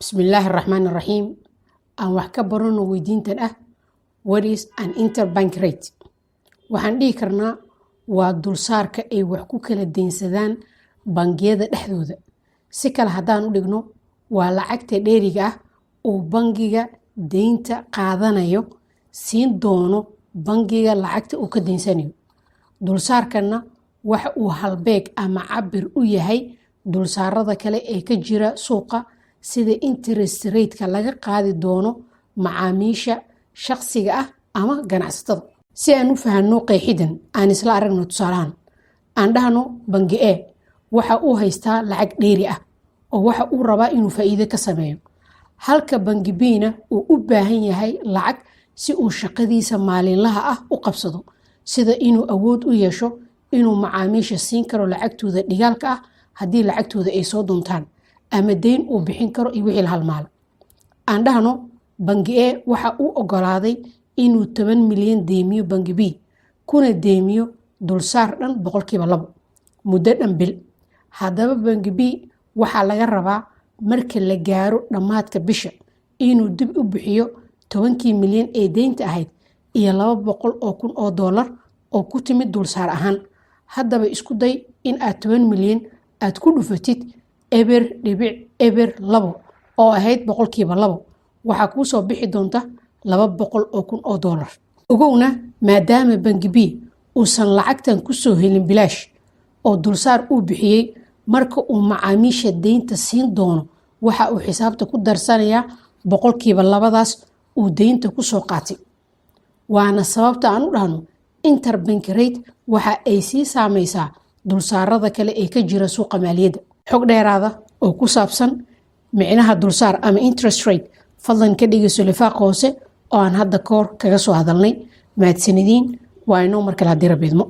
بسم الله الرحمن الرحيم. أن وحكا برونو ويدينتن what is an interbank rate waxaan dhihi karnaa waa dulsaarka ay wax ku kala deynsadaan bangiyada dhexdooda. Si kale haddaan u dhigno waa lacagta dheeriga ah oo bangiga deynta qaadanayo siin doono bangiga lacagta uu ka deynsanayo. Dulsaarkana waxa uu halbeeg ama cabir u yahay dulsaarada kale ee ka jira suuqa sida interest rate-ka laga qaadi doono macaamiisha shaqsiga ah ama ganacsatada. Si aan u fahanno qeexidan aan isla aragno tusaalahan aan dhahno bangi A waxa uu haystaa lacag dheeri ah oo waxa uu rabaa inuu faa'iido ka sameeyo, halka bangi B-na uu u baahan yahay lacag si uu shaqadiisa maalinlaha ah u qabsado, sida inuu awood u yeesho inuu macaamiisha siin karo lacagtooda dhigaalka ah haddii lacagtooda ay soo doontaan ama deyn uu bixin karo iyo wixii la halmaalo. Aan dhahno bangi A waxa uu ogolaaday inuu 10 milyan deymiyo bangi B kuna deymiyo dulsaar dhan 2% muddo dhan bil. Haddaba bangi B waxaa laga rabaa marka la gaaro dhammaadka bisha inuu dib u bixiyo 10 milyan ee deynta ahayd iyo $200,000 oo ku timid dulsaar ahaan. Haddaba isku day in aad 10 milyan aad ku dhufatid eber 2 oo ahayd 2%, waxaa kuu soo bixi doonta $200,000. Ogowna maadaama bangi B uusan lacagtan ku soo helin bilaash oo dulsaar uu bixiyey marka uu macaamiisha deynta siin doono, waxa uu xisaabta ku darsanayaa 2%daas uu deynta ku soo qaatay. Waana sababta aan u dhahno interbank rate waxa ay sii saameysaa dulsaarada kale ee ka jira suuqa maaliyadda. Xog dheeraada oo ku saabsan micnaha dulsaar ama interest rate fadlan ka dhigayso lifaaqa hoose oo aan hadda koor kaga soo hadalnay. Mahadsanidin, waa inoo markale haddii rabbi idmo.